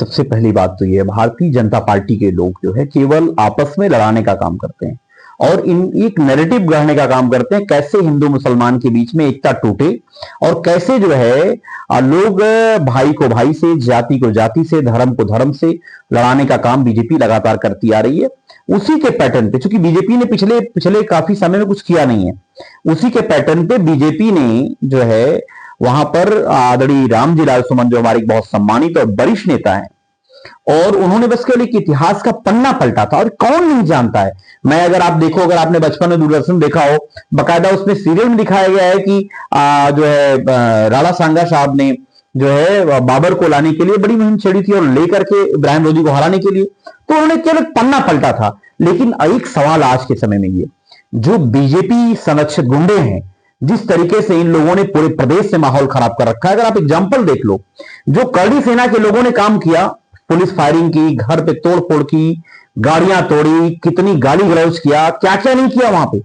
सबसे पहली बात तो ये है, भारतीय जनता पार्टी के लोग जो है केवल आपस में लड़ाने का काम करते हैं और इन एक नैरेटिव गढ़ने का काम करते हैं, कैसे हिंदू मुसलमान के बीच में एकता टूटे और कैसे जो है लोग भाई को भाई से, जाति को जाति से, धर्म को धर्म से लड़ाने का काम बीजेपी लगातार करती आ रही है। उसी के पैटर्न पे, चूंकि बीजेपी ने पिछले पिछले काफी समय में कुछ किया नहीं है, उसी के पैटर्न पे बीजेपी ने जो है वहां पर आदरणीय रामजी लाल सुमन जो हमारे बहुत सम्मानित और वरिष्ठ नेता हैं, और उन्होंने बस केवल एक इतिहास का पन्ना पलटा था। और कौन नहीं जानता है, मैं अगर आप देखो, अगर आपने बचपन में दूरदर्शन देखा हो, बकायदा उसमें सीरियल में दिखाया गया है कि जो है राणा सांगा साहब ने जो है बाबर को लाने के लिए बड़ी मुहिम छेड़ी थी और लेकर के इब्राहिम लोदी को हराने के लिए, तो उन्होंने केवल पन्ना पलटा था। लेकिन एक सवाल आज के समय में ये, जो बीजेपी संरक्षित गुंडे हैं, जिस तरीके से इन लोगों ने पूरे प्रदेश से माहौल खराब कर रखा है, अगर आप एग्जाम्पल देख लो, जो करणी सेना के लोगों ने काम किया, पुलिस फायरिंग की, घर पे तोड़फोड़ की, गाड़ियां तोड़ी, कितनी गाली गलौज किया, क्या क्या नहीं किया वहां पे,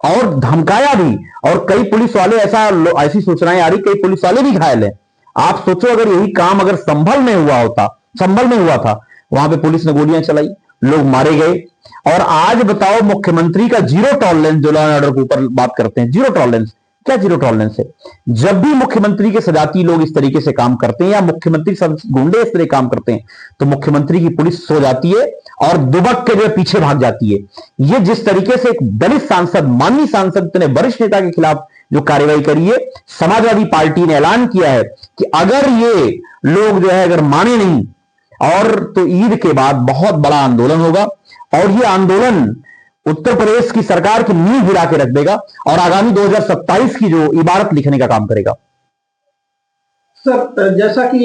और धमकाया भी। और कई पुलिस वाले ऐसी सूचनाएं आ रही, कई पुलिस वाले भी घायल हैं। आप सोचो अगर यही काम अगर संभल में हुआ होता, संभल में हुआ था, वहां पे पुलिस ने गोलियां चलाई, लोग मारे गए। और आज बताओ मुख्यमंत्री का जीरो टॉलरेंस, जो लॉ एंड ऑर्डर के ऊपर बात करते हैं, जीरो टॉलरेंस, क्या जीरो टॉलरेंस है? जब भी मुख्यमंत्री के सजाती लोग इस तरीके से काम करते हैं या मुख्यमंत्री सब गुंडे इस तरह काम करते हैं, तो मुख्यमंत्री की पुलिस सो जाती है और दुबक के जो पीछे भाग जाती है। ये जिस तरीके से एक दलित सांसद, माननीय सांसद, इतने वरिष्ठ नेता के खिलाफ जो कार्रवाई करी है, समाजवादी पार्टी ने ऐलान किया है कि अगर ये लोग जो है अगर माने नहीं और तो ईद के बाद बहुत बड़ा आंदोलन होगा, और ये आंदोलन उत्तर प्रदेश की सरकार की नींव हिला के रख देगा और आगामी 2027 की जो इबारत लिखने का काम करेगा। सर, जैसा कि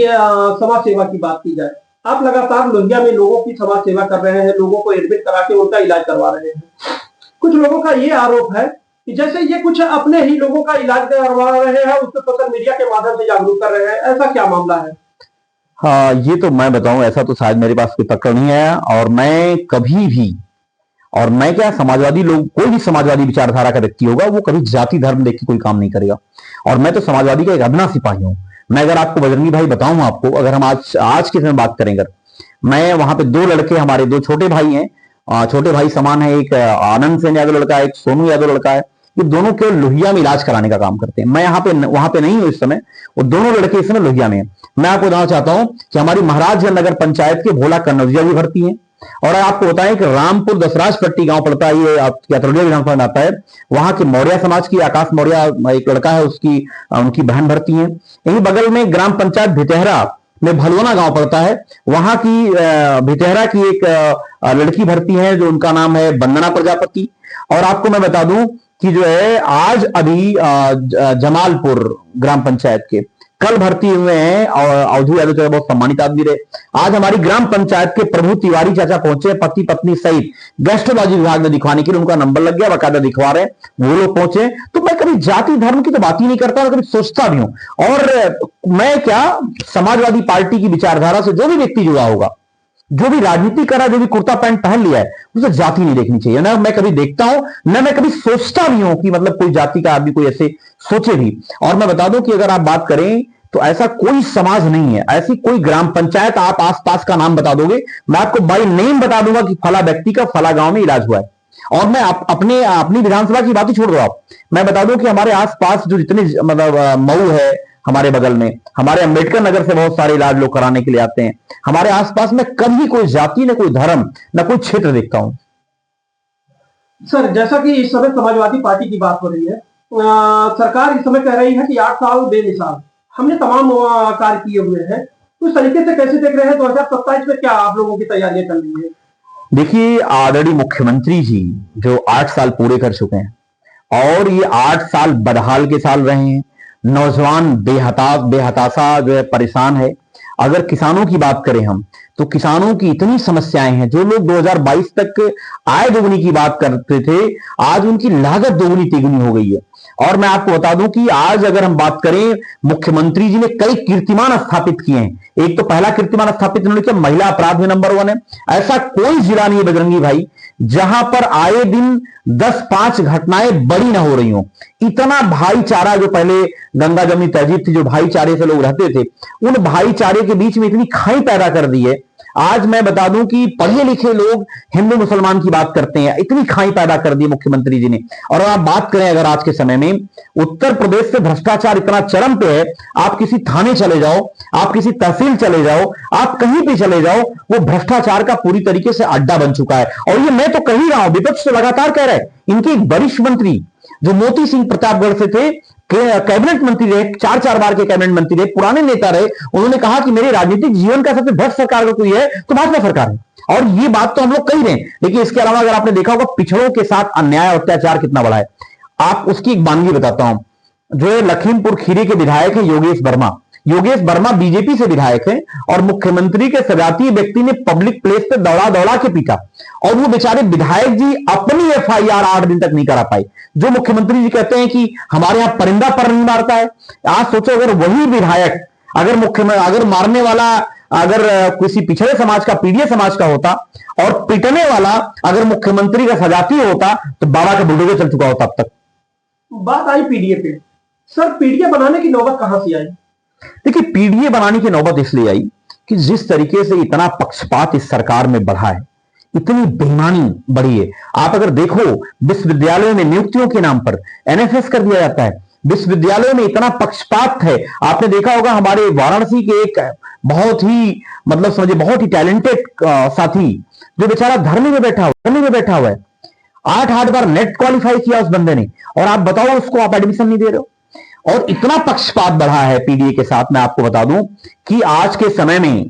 समाज सेवा की बात की जाए, आप लगातार लोहिया में लोगों की समाज सेवा कर रहे हैं, लोगों को एडमिट करा के उनका इलाज करवा रहे हैं। कुछ लोगों का ये आरोप है कि जैसे ये कुछ अपने ही लोगों का इलाज करवा रहे हैं, उसको सोशल मीडिया के माध्यम से जागरूक कर रहे हैं, ऐसा क्या मामला है? हाँ, ये तो मैं बताऊं, ऐसा तो शायद मेरे पास कोई पकड़ नहीं आया। और मैं कभी भी, और मैं क्या, समाजवादी लोग, कोई भी समाजवादी विचारधारा का व्यक्ति होगा, वो कभी जाति धर्म देख के कोई काम नहीं करेगा। और मैं तो समाजवादी का एक अदना सिपाही हूं। मैं अगर आपको बजरंगी भाई बताऊं, आपको अगर हम आज के समय बात करें, अगर मैं वहां पे दो लड़के, हमारे दो छोटे भाई हैं, छोटे भाई समान है, एक आनंद सेन यादव लड़का है, एक सोनू यादव लड़का है, ये दोनों केवल लोहिया में इलाज कराने का काम करते हैं। मैं यहाँ पे वहां पे नहीं हूं इस समय, वो दोनों लड़के इस समय लोहिया में हैं। मैं आपको बताना चाहता हूं कि हमारी महाराजगंज नगर पंचायत के भोला कन्नौजिया भी भर्ती हैं। और आपको बताएं कि रामपुर दसराज पट्टी गांव पड़ता है, ये यात्रोलिया विधानसभा में आता है, वहां के मौर्य समाज की आकाश मौर्य एक लड़का है, उनकी बहन भर्ती है। यही बगल में ग्राम पंचायत भितेहरा में भलवना गांव पड़ता है, वहां की भितेहरा की एक लड़की भर्ती है, जो उनका नाम है वंदना प्रजापति। और आपको मैं बता दूं कि जो है आज अभी जमालपुर ग्राम पंचायत के कल भर्ती हुए हैं, और अवधू यादव चाचा बहुत सम्मानित आदमी रहे। आज हमारी ग्राम पंचायत के प्रभु तिवारी चाचा पहुंचे, पति पत्नी सहित गैस्ट्रोलॉजी विभाग में दिखवाने के लिए, उनका नंबर लग गया, बाकायदा दिखवा रहे हैं, वो लोग पहुंचे। तो मैं कभी जाति धर्म की तो बात ही नहीं करता, मैं कभी सोचता भी हूं। और मैं क्या, समाजवादी पार्टी की विचारधारा से जो भी व्यक्ति जुड़ा होगा, जो भी राजनीति करा, जो भी कुर्ता पैंट पहन लिया है, उसे जाति नहीं देखनी चाहिए। ना मैं कभी देखता हूं, ना मैं कभी सोचता भी हूं कि मतलब कोई जाति का आदमी कोई ऐसे सोचे भी। और मैं बता दूं कि अगर आप बात करें तो ऐसा कोई समाज नहीं है, ऐसी कोई ग्राम पंचायत आप आसपास का नाम बता दोगे, मैं आपको बाई नेम बता दूंगा कि फला व्यक्ति का फला गांव में इलाज हुआ है। और मैं अपनी विधानसभा की बात ही छोड़ दो आप, मैं बता दूं कि हमारे आसपास जो जितने मतलब मऊ है, हमारे बगल में हमारे अंबेडकर नगर से बहुत सारे इलाज लोग कराने के लिए आते हैं। हमारे आसपास में कभी कोई जाति, न कोई धर्म, न कोई क्षेत्र देखता हूं। सर, जैसा कि इस समय समाजवादी पार्टी की बात हो रही है, सरकार इस समय कह रही है कि 8 साल बेमिसाल हमने तमाम कार्य किए हुए हैं, तो इस तरीके से कैसे देख रहे हैं 2027 में क्या आप लोगों की तैयारियां चल रही है? देखिए, आदरणीय मुख्यमंत्री जी जो 8 साल पूरे कर चुके हैं, और ये 8 साल बदहाल के साल रहे हैं। नौजवान बेहताशा जो है परेशान है। अगर किसानों की बात करें हम, तो किसानों की इतनी समस्याएं हैं, जो लोग 2022 तक आय दोगुनी की बात करते थे, आज उनकी लागत दोगुनी तिगुनी हो गई है। और मैं आपको बता दूं कि आज अगर हम बात करें, मुख्यमंत्री जी ने कई कीर्तिमान स्थापित किए हैं। एक तो पहला कीर्तिमान स्थापित उन्होंने किया, महिला अपराध में नंबर 1 है। ऐसा कोई जिला नहीं है बजरंगी भाई जहां पर आए दिन 10-5 घटनाएं बड़ी ना हो रही हो। इतना भाईचारा, जो पहले गंगा जमुनी तहजीब थी, जो भाईचारे से लोग रहते थे, उन भाईचारे के बीच में इतनी खाई पैदा कर दी है। आज मैं बता दूं कि पढ़े लिखे लोग हिंदू मुसलमान की बात करते हैं, इतनी खाई पैदा कर दी मुख्यमंत्री जी ने। और आप बात करें अगर आज के समय में उत्तर प्रदेश से भ्रष्टाचार इतना चरम पे है, आप किसी थाने चले जाओ, आप किसी तहसील चले जाओ, आप कहीं भी चले जाओ, वो भ्रष्टाचार का पूरी तरीके से अड्डा बन चुका है। और ये मैं तो कह ही रहा हूं, विपक्ष तो लगातार कह रहा है। इनके एक वरिष्ठ मंत्री जो मोती सिंह प्रतापगढ़ से थे, कैबिनेट मंत्री रहे, 4-4 बार के कैबिनेट मंत्री रहे, पुराने नेता रहे, उन्होंने कहा कि मेरे राजनीतिक जीवन का सबसे भ्रष्ट सरकार कोई है तो भाजपा सरकार है। और ये बात तो हम लोग कह रहे हैं, लेकिन इसके अलावा अगर आपने देखा होगा पिछड़ों के साथ अन्याय और अत्याचार कितना बड़ा है। आप उसकी एक बानगी बताता हूं। जो है लखीमपुर खीरी के विधायक है योगेश वर्मा बीजेपी से विधायक है, और मुख्यमंत्री के सजातीय व्यक्ति ने पब्लिक प्लेस पे दौड़ा दौड़ा के पीटा, और वो बेचारे विधायक जी अपनी एफआईआर 8 दिन तक नहीं करा पाए। जो मुख्यमंत्री जी कहते हैं कि हमारे यहां परिंदा पर नहीं मारता है। आज सोचो अगर वही विधायक अगर मारने वाला अगर किसी पिछड़े समाज का, पीड़ित समाज का होता, और पिटने वाला अगर मुख्यमंत्री का सजातीय होता, तो बाबा का बुलडोजर चल चुका होता अब तक। बात आई पीडीए पे, सर पीडीए बनाने की नौबत कहां से आई? देखिए, पीडीए बनाने की नौबत इसलिए आई कि जिस तरीके से इतना पक्षपात इस सरकार में बढ़ा है, इतनी बेईमानी बढ़ी है। आप अगर देखो, विश्वविद्यालयों में नियुक्तियों के नाम पर एनएफएस कर दिया जाता है। विश्वविद्यालयों में इतना पक्षपात है। आपने देखा होगा हमारे वाराणसी के एक बहुत ही समझिए बहुत ही टैलेंटेड साथी, जो बेचारा धरने में बैठा हुआ है, 8 बार नेट क्वालिफाई किया उस बंदे ने, और आप बताओ उसको आप एडमिशन नहीं दे रहे हो। और इतना पक्षपात बढ़ा है पीडीए के साथ। मैं आपको बता दूं कि आज के समय में,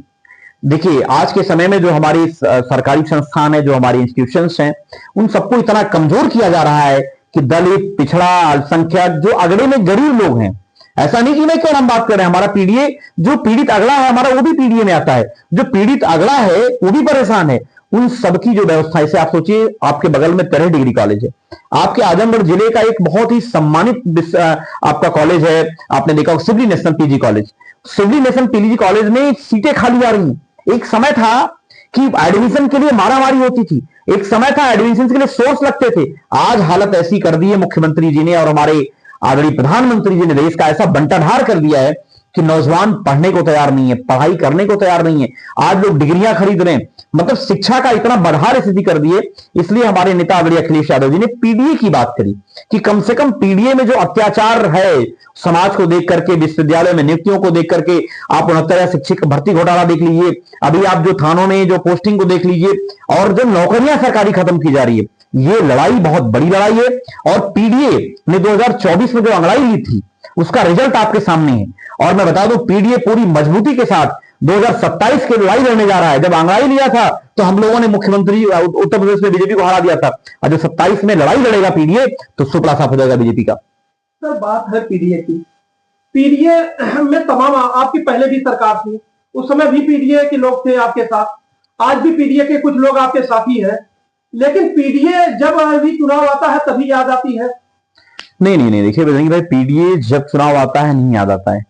देखिए आज के समय में जो हमारी सरकारी संस्थान है, जो हमारी इंस्टीट्यूशंस हैं, उन सबको इतना कमजोर किया जा रहा है कि दलित, पिछड़ा, अल्पसंख्यक, जो अगड़े में गरीब लोग हैं, ऐसा नहीं कि मैं क्यों हम बात कर रहे हैं, हमारा पीडीए, जो पीड़ित अगड़ा है हमारा, वो भी पीडीए में आता है। जो पीड़ित अगड़ा है वो भी परेशान है। उन सबकी जो व्यवस्था है, आप सोचिए आपके बगल में 13 डिग्री कॉलेज है, आपके आजमगढ़ जिले का एक बहुत ही सम्मानित आपका कॉलेज है, आपने देखा Sivli national PG college. Sivli national PG college में सीटें खाली आ रही हैं। एक समय था कि एडमिशन के लिए मारामारी होती थी, एक समय था एडमिशन के लिए सोर्स लगते थे। आज हालत ऐसी कर दी है मुख्यमंत्री जी ने और हमारे आदरणीय प्रधानमंत्री जी ने देश का ऐसा बंटाढार कर दिया है कि नौजवान पढ़ने को तैयार नहीं है, पढ़ाई करने को तैयार नहीं है। आज लोग डिग्रियां खरीद रहे हैं, शिक्षा का इतना बदहार स्थिति कर दी है। इसलिए हमारे नेता आदरणीय अखिलेश यादव जी ने पीडीए की बात करी कि कम से कम पीडीए में जो अत्याचार है समाज को देख करके, विश्वविद्यालय में नियुक्तियों को देख करके, आप 69 शिक्षक भर्ती घोटाला देख लीजिए, अभी आप जो थानों में जो पोस्टिंग को देख लीजिए, और जो नौकरियां सरकारी खत्म की जा रही है, ये लड़ाई बहुत बड़ी लड़ाई है। और पीडीए ने 2024 में जो अंगड़ाई ली थी, उसका रिजल्ट आपके सामने है। और मैं बता दूं, पीडीए पूरी मजबूती के साथ 2027 की लड़ाई लड़ने जा रहा है। जब अंगड़ाई लिया था तो हम लोगों ने मुख्यमंत्री उत्तर प्रदेश में बीजेपी को हरा दिया था, और जो 27 में लड़ाई लड़ेगा पीडीए, तो सुपड़ा साफ हो जाएगा बीजेपी का। सर बात है पीडीए की। पीडीए में तमाम आपकी पहले भी सरकार थी, उस समय भी पीडीए के लोग थे आपके साथ, आज भी पीडीए के कुछ लोग आपके साथी हैं, लेकिन पीडीए जब भी चुनाव आता है तभी याद आती है। नहीं, देखिए बजरंगी भाई, पीडीए जब चुनाव आता है नहीं याद आता है,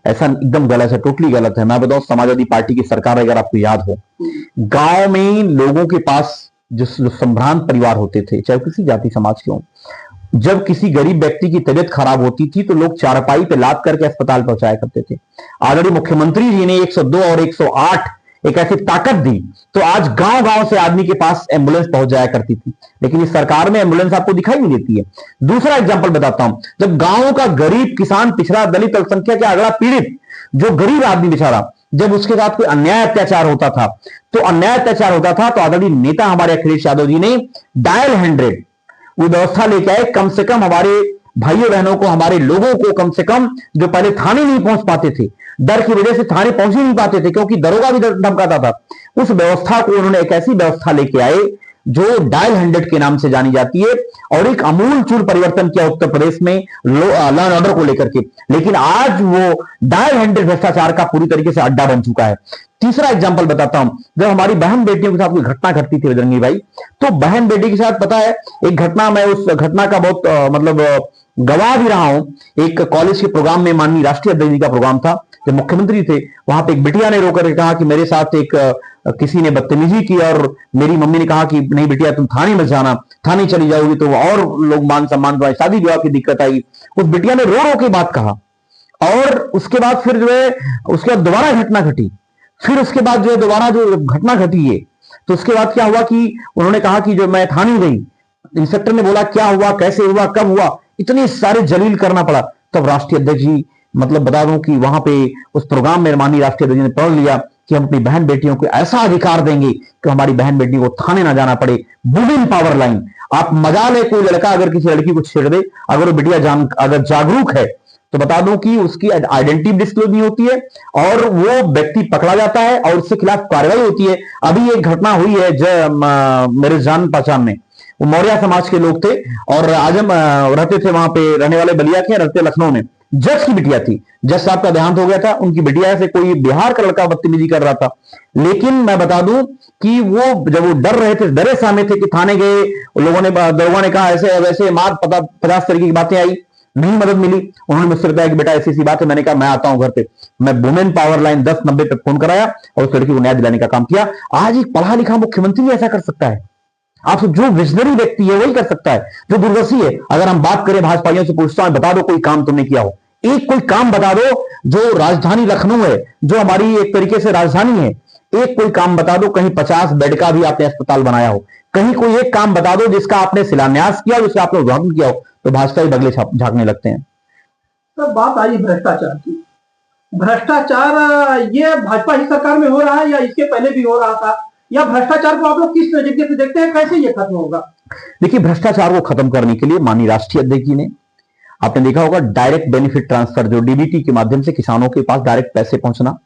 ऐसा एकदम गलत है, टोटली गलत है। मैं बताऊं, समाजवादी पार्टी की सरकार, अगर आपको याद हो, गांव में लोगों के पास जो संभ्रांत परिवार होते थे, चाहे किसी जाति समाज के हों, जब किसी गरीब व्यक्ति की तबीयत खराब होती थी तो लोग चारपाई पे लाद करके अस्पताल पहुंचाया करते थे। आदरणीय मुख्यमंत्री जी ने 102 और 108 एक ऐसी ताकत दी, तो आज गांव गांव से आदमी के पास एम्बुलेंस पहुंच जाया करती थी। लेकिन इस सरकार में एम्बुलेंस आपको दिखाई नहीं देती है। दूसरा एग्जांपल बताता हूं, जब गांव का गरीब, किसान, पिछड़ा, दलित, अल्पसंख्यक या अगड़ा पीड़ित जो गरीब आदमी बेचारा, जब उसके साथ कोई अन्याय अत्याचार होता था तो आदरणीय नेता हमारे अखिलेश यादव जी ने डायल 100 वो व्यवस्था लेके आए। कम से कम हमारे भाइयों बहनों को, हमारे लोगों को, कम से कम जो पहले थाने नहीं पहुंच पाते थे, डर की वजह से थाने पहुंच ही नहीं पाते थे क्योंकि दरोगा भी धमकाता था, उस व्यवस्था को उन्होंने एक ऐसी व्यवस्था लेके आए जो डायल 100 के नाम से जानी जाती है, और एक अमूलचूल परिवर्तन किया उत्तर प्रदेश में लॉ एंड ऑर्डर को लेकर के। लेकिन आज वो डायल 100 भ्रष्टाचार का पूरी तरीके से अड्डा बन चुका है। तीसरा एग्जांपल बताता हूं, जब हमारी बहन बेटियों के साथ कोई घटना घटती थी बजरंगी भाई, तो बहन बेटी के साथ पता है एक घटना, मैं उस घटना का बहुत गवाह भी रहा हूं। एक कॉलेज के प्रोग्राम में, माननीय राष्ट्रीय अध्यक्ष जी का प्रोग्राम था, जब मुख्यमंत्री थे, वहां पे एक बिटिया ने रोकर कहा कि मेरे साथ एक किसी ने बदतमीजी की और मेरी मम्मी ने कहा कि नहीं बेटिया तुम थाने मत जाना, थाने चली जाओगी तो और लोग मान सम्मान पाए, शादी विवाह की दिक्कत आई। उस बिटिया ने रो रो के बात कहा और उसके बाद फिर जो है उसके बाद दोबारा घटना घटी। फिर उसके बाद जो है दोबारा जो घटना घटी है तो उसके बाद क्या हुआ कि उन्होंने कहा कि जो मैं थाने गई, इंस्पेक्टर ने बोला क्या हुआ, कैसे हुआ, कब हुआ, इतने सारे जलील करना पड़ा। तब राष्ट्रीय अध्यक्ष जी, मतलब बता दूं कि वहां पे उस प्रोग्राम में माननीय राष्ट्रीय अध्यक्ष ने पढ़ लिया कि हम अपनी बहन बेटियों को ऐसा अधिकार देंगे कि हमारी बहन बेटी को थाने ना जाना पड़े। Women power line. आप मजा ले, कोई लड़का अगर किसी लड़की को छेड़ दे, अगर वो बिटिया अगर जागरूक है तो बता दूं कि उसकी आइडेंटिटी डिस्क्लोज नहीं होती है और वो व्यक्ति पकड़ा जाता है और उसके खिलाफ कार्रवाई होती है। अभी एक घटना हुई है मेरे जान पहचान में, वो मौर्य समाज के लोग थे और आजम रहते थे वहां पे, रहने वाले बलिया के, रहते लखनऊ में। जज की बिटिया थी, जज साहब का देहांत हो गया था, उनकी बिटिया से कोई बिहार का लड़का बदतमीजी कर रहा था। लेकिन मैं बता दूं कि वो जब वो डर रहे थे, डरे सहमे थे कि थाने गए, लोगों ने, दरोगा ने कहा ऐसे वैसे मार, 50 तरीके की बातें आई, नहीं मदद मिली। उन्होंने मुझसे बताया कि बेटा ऐसी सी बात है। मैंने कहा मैं आता हूं घर पे। मैं वुमेन पावर लाइन 1090 पे फोन कराया और उस लड़की को न्याय दिलाने का काम किया। आज एक पढ़ा लिखा मुख्यमंत्री ऐसा कर सकता है। आप जो विजनरी व्यक्ति है वही कर सकता है, जो दूरदर्शी है। अगर हम बात करें भाजपाइयों से पूछता हूं, बता दो कोई काम तुमने किया हो, एक कोई काम बता दो। जो राजधानी लखनऊ है, जो हमारी एक तरीके से राजधानी है, एक कोई काम बता दो, कहीं 50 बेड का भी आपने अस्पताल बनाया हो, कहीं कोई एक काम बता दो जिसका आपने शिलान्यास किया, जिसका आपने उद्घाटन किया हो, तो भाजपा ही बगले झांकने लगते हैं। तो बात आई भ्रष्टाचार की। भ्रष्टाचार ये भाजपा ही सरकार में हो रहा है या इसके पहले भी हो रहा था, या भ्रष्टाचार को आप लोग किस नजरिए से देखते हैं, कैसे ये खत्म होगा? देखिए, भ्रष्टाचार को खत्म करने के लिए माननीय राष्ट्रीय अध्यक्ष जी ने, आपने देखा होगा डायरेक्ट बेनिफिट ट्रांसफर, जो डीबीटी के माध्यम से किसानों के पास डायरेक्ट पैसे पहुंचना,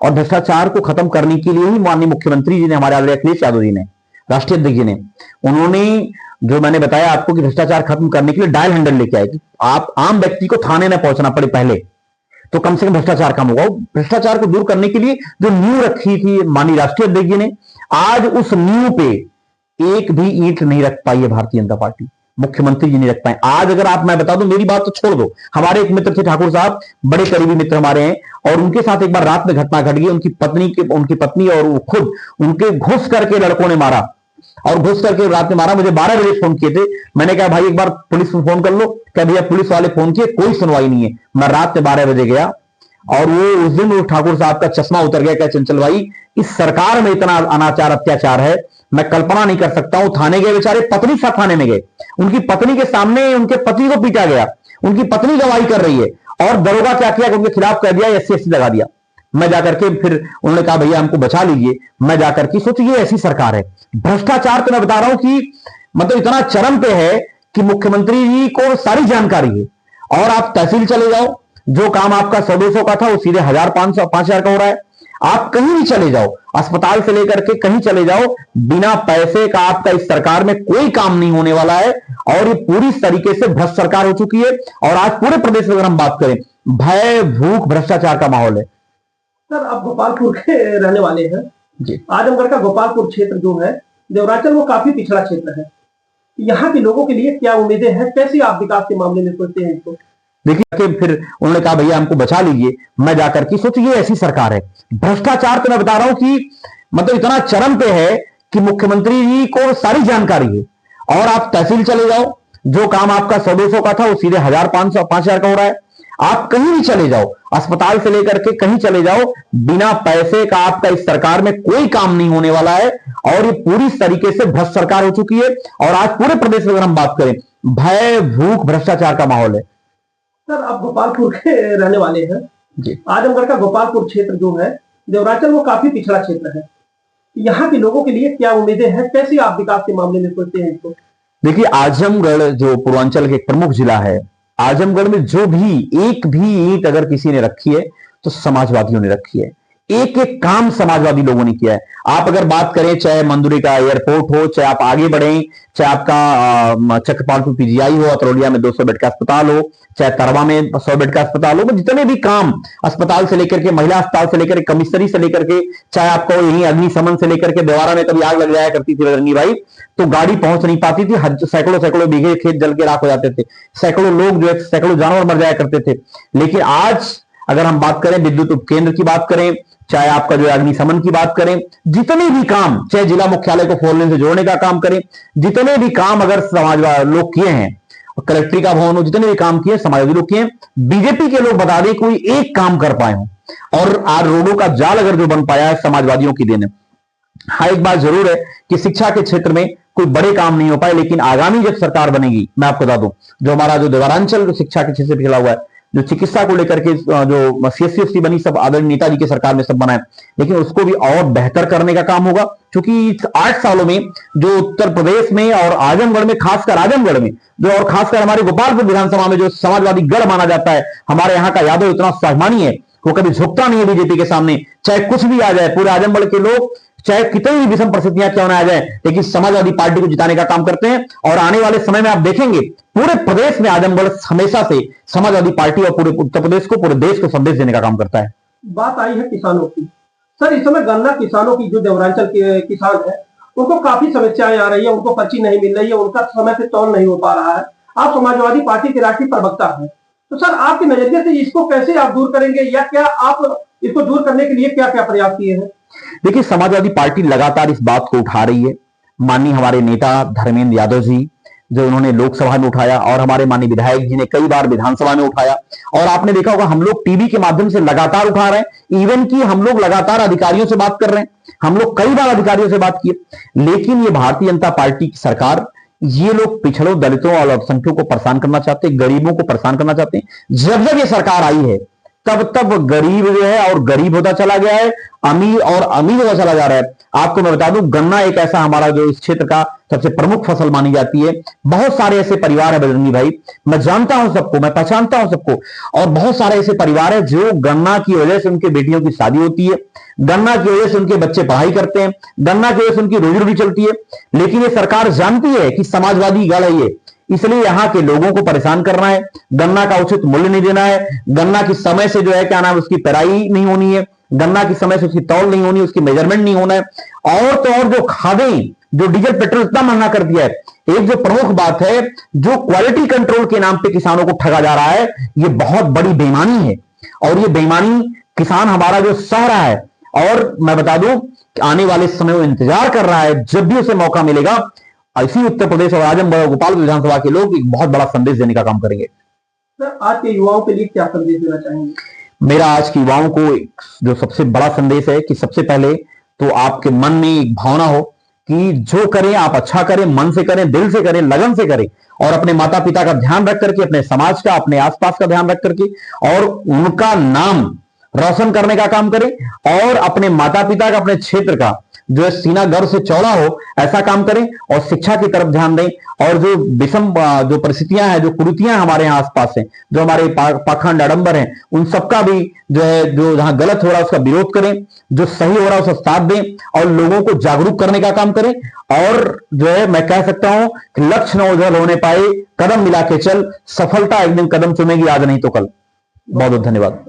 और भ्रष्टाचार को खत्म करने के लिए ही माननीय मुख्यमंत्री जी ने, हमारे आदरणीय अखिलेश यादव जी ने, राष्ट्रीय अध्यक्ष जी ने, उन्होंने जो मैंने बताया आपको कि भ्रष्टाचार खत्म करने के लिए डायल हैंडल लेके आए कि आप आम व्यक्ति को थाने न पहुंचना पड़े पहले, तो कम से कम भ्रष्टाचार कम होगा। भ्रष्टाचार को दूर करने के लिए जो नींव रखी थी माननीय राष्ट्रीय अध्यक्ष जी ने, आज उस नींव पे एक भी ईंट नहीं रख पाई है भारतीय जनता पार्टी, मुख्यमंत्री जी नहीं रख पाए। आज अगर आप, मैं बता दूं, मेरी बात तो छोड़ दो, हमारे एक मित्र थे ठाकुर साहब, बड़े करीबी मित्र हमारे हैं, और उनके साथ एक बार रात में घटना घट गई। उनकी पत्नी और वो खुद उनके घुस करके लड़कों ने मारा, और घुस करके रात में मारा। मुझे 12 बजे फोन किए थे, मैंने कहा भाई एक बार पुलिस में फोन कर लो। क्या भैया पुलिस वाले फोन किए, कोई सुनवाई नहीं है। मैं रात में 12 बजे गया और वो उस दिन वो ठाकुर साहब का चश्मा उतर गया। क्या चंचल भाई, इस सरकार में इतना अनाचार अत्याचार है, मैं कल्पना नहीं कर सकता हूं। थाने गए बेचारे, पत्नी साथ थाने में गए, उनकी पत्नी के सामने उनके पति को पीटा गया, उनकी पत्नी गवाही कर रही है, और दरोगा क्या किया कि उनके खिलाफ कह दिया, SC लगा दिया। मैं जाकर के फिर उन्होंने कहा भैया हमको बचा लीजिए। मैं जाकर के सोचिए, ऐसी सरकार है। भ्रष्टाचार तो मैं बता रहा हूं कि मतलब इतना चरम पे है कि मुख्यमंत्री जी को सारी जानकारी है, और आप तहसील चले जाओ, जो काम आपका 100-200 का था वो सीधे 1000-500 5000 का हो रहा है। आप कहीं भी चले जाओ, अस्पताल से लेकर के कहीं चले जाओ, बिना पैसे का आपका इस सरकार में कोई काम नहीं होने वाला है, और ये पूरी तरीके से भ्रष्ट सरकार हो चुकी है। और आज पूरे प्रदेश में अगर हम बात करें, भय, भूख, भ्रष्टाचार का माहौल है। सर, आप गोपालपुर के रहने वाले हैं जी। आजमगढ़ का गोपालपुर क्षेत्र जो है देवराचल, वो काफी पिछड़ा क्षेत्र है। यहाँ के लोगों के लिए क्या उम्मीदें हैं, कैसे आप विकास के मामले में सोचते हैं इसको? देखिए, फिर उन्होंने कहा भैया हमको बचा लीजिए। मैं जाकर के सोचिए, ऐसी सरकार है। भ्रष्टाचार तो मैं बता रहा हूं कि मतलब इतना चरम पे है कि मुख्यमंत्री जी को सारी जानकारी है, और आप तहसील चले जाओ, जो काम आपका 100-200 का था वो सीधे 1000-500 5000 का हो रहा है। आप कहीं भी चले जाओ, अस्पताल से लेकर के कहीं चले जाओ, बिना पैसे का आपका इस सरकार में कोई काम नहीं होने वाला है, और ये पूरी तरीके से भ्रष्ट सरकार हो चुकी है। और आज पूरे प्रदेश में अगर हम बात करें, भय, भूख, भ्रष्टाचार का माहौल है। सर, आप गोपालपुर के रहने वाले हैं जी। आजमगढ़ का गोपालपुर क्षेत्र जो है देवराचल, वो काफी पिछड़ा क्षेत्र है। यहाँ के लोगों के लिए क्या उम्मीदें हैं, कैसे आप विकास के मामले में सोचते हैं इसको? देखिए, आजमगढ़ जो पूर्वांचल के एक प्रमुख जिला है, आजमगढ़ में जो भी एक भी ईंट अगर किसी ने रखी है तो समाजवादियों ने रखी है। एक एक काम समाजवादी लोगों ने किया है। आप अगर बात करें, चाहे मंदुरी का एयरपोर्ट हो, चाहे आप आगे बढ़ें, चाहे आपका चक्रपालपुर PGI हो, अतरौलिया में 200 बेड का अस्पताल हो, चाहे तरवा में 100 बेड का अस्पताल हो, जितने भी काम अस्पताल से लेकर के, महिला अस्पताल से लेकर के, कमिश्नरी से लेकर के, चाहे आपको यही अग्निशमन से लेकर के, देवारा में कभी आग लग जाया करती थी रजनी भाई, तो गाड़ी पहुंच नहीं पाती थी, सैकड़ों बीघे खेत जल के राख हो जाते थे, सैकड़ों लोग जो है, सैकड़ों जानवर मर जाया करते थे। लेकिन आज अगर हम बात करें विद्युत उपकेंद्र की बात करें, चाहे आपका जो अग्निशमन की बात करें, जितने भी काम, चाहे जिला मुख्यालय को 4 लेन से जोड़ने का काम करें, जितने भी काम अगर समाजवादी लोग किए हैं, कलेक्ट्री का भवन हो, जितने भी काम किए समाजवादी लोग किए, बीजेपी के लोग बता दें कोई एक काम कर पाए हो। और आज रोडों का जाल अगर जो बन पाया है समाजवादियों की देन है। हाँ, एक बात जरूर है कि शिक्षा के क्षेत्र में कोई बड़े काम नहीं हो पाए, लेकिन आगामी जब सरकार बनेगी, मैं आपको बता दूं, जो हमारा जो देवारांचल जो शिक्षा के क्षेत्र से पिछड़ा हुआ है, जो चिकित्सा को लेकर के जो CSC बनी, सब आदरणीय नेताजी की सरकार में सब बनाए, लेकिन उसको भी और बेहतर करने का काम होगा। क्योंकि 8 सालों में जो उत्तर प्रदेश में और आजमगढ़ में, खासकर आजमगढ़ में जो, और खासकर हमारे गोपालपुर विधानसभा में जो समाजवादी गढ़ माना जाता है, हमारे यहाँ का यादव इतना स्वाभिमानी है, वो कभी झुकता नहीं है बीजेपी के सामने, चाहे कुछ भी आ जाए। पूरे आजमगढ़ के लोग चाहे कितनी भी विषम परिस्थितियां क्यों ना आ जाए, लेकिन समाजवादी पार्टी को जिताने का काम करते हैं। और आने वाले समय में आप देखेंगे पूरे प्रदेश में आजमगढ़ हमेशा से समाजवादी पार्टी और पूरे उत्तर प्रदेश को, पूरे देश को संदेश देने का काम करता है। बात आई है किसानों की। सर, इस समय गन्ना किसानों की, जो देवरांचल के किसान है, उनको काफी समस्याएं आ रही है, उनको पर्ची नहीं मिल रही है, उनका समय से तौल नहीं हो पा रहा है। आप समाजवादी पार्टी के राष्ट्रीय प्रवक्ता हैं, तो सर आपके नजरिए से इसको कैसे आप दूर करेंगे, या क्या आप इसको दूर करने के लिए क्या क्या प्रयास किए हैं? देखिए, समाजवादी पार्टी लगातार इस बात को उठा रही है। माननीय हमारे नेता धर्मेंद्र यादव जी, जो उन्होंने लोकसभा में उठाया, और हमारे माननीय विधायक जी ने कई बार विधानसभा में उठाया, और आपने देखा होगा हम लोग टीवी के माध्यम से लगातार उठा रहे हैं। इवन कि हम लोग लगातार अधिकारियों से बात कर रहे हैं, हम लोग कई बार अधिकारियों से बात किए, लेकिन ये भारतीय जनता पार्टी की सरकार, ये लोग पिछड़ों, दलितों और अल्पसंख्यकों को परेशान करना चाहते हैं, गरीबों को परेशान करना चाहते हैं। जब जब ये सरकार आई है, तब तब गरीब जो है और गरीब होता चला गया है, अमीर और अमीर होता चला जा रहा है। आपको मैं बता दूं, गन्ना एक ऐसा हमारा जो इस क्षेत्र का सबसे प्रमुख फसल मानी जाती है। बहुत सारे ऐसे परिवार है बजरंगी भाई, मैं जानता हूं सबको, मैं पहचानता हूं सबको, और बहुत सारे ऐसे परिवार है जो गन्ना की वजह से उनके बेटियों की शादी होती है, गन्ना की वजह से उनके बच्चे पढ़ाई करते हैं, गन्ना की वजह से उनकी रोजी रोटी चलती है। लेकिन ये सरकार जानती है कि समाजवादी गढ़ है ये, इसलिए यहां के लोगों को परेशान करना है, गन्ना का उचित मूल्य नहीं देना है, गन्ना की समय से जो है क्या नाम उसकी पेराई नहीं होनी है, गन्ना की समय से उसकी तौल नहीं होनी, उसकी मेजरमेंट नहीं होना है, और तो और जो खादें, जो डीजल पेट्रोल इतना महंगा कर दिया है। एक जो प्रमुख बात है, जो क्वालिटी कंट्रोल के नाम पे किसानों को ठगा जा रहा है, ये बहुत बड़ी बेईमानी है, और ये बेईमानी किसान हमारा जो सह रहा है। और मैं बता दूं कि आने वाले समय वो इंतजार कर रहा है, जब भी उसे मौका मिलेगा, इसी उत्तर प्रदेश और आजमगढ़ और गोपालपुर विधानसभा के लोग एक बहुत बड़ा संदेश देने का काम करेंगे। सर, आज के युवाओं के लिए क्या संदेश देना चाहेंगे? मेरा आज के युवाओं को जो सबसे बड़ा संदेश है कि सबसे पहले तो आपके मन में एक भावना हो कि जो करें आप अच्छा करें, मन से करें, दिल से करें, लगन से करें, और अपने माता पिता का ध्यान रख करके, अपने समाज का, अपने आसपास का ध्यान रख करके, और उनका नाम रोशन करने का काम करें, और अपने माता पिता का, अपने क्षेत्र का जो है सीना गर्व से चौड़ा हो, ऐसा काम करें, और शिक्षा की तरफ ध्यान दें। और जो विषम जो परिस्थितियां हैं, जो कुरीतियां हमारे यहाँ आसपास हैं, जो हमारे पाखंड आडंबर हैं, उन सबका भी जो है, जो जहां गलत हो रहा है उसका विरोध करें, जो सही हो रहा है उसका साथ दें, और लोगों को जागरूक करने का काम करें। और जो है मैं कह सकता हूं कि लक्ष्य न उज्जवल होने पाए, कदम मिला के चल, सफलता एक दिन कदम चुमेगी, आज नहीं तो कल। बहुत बहुत धन्यवाद।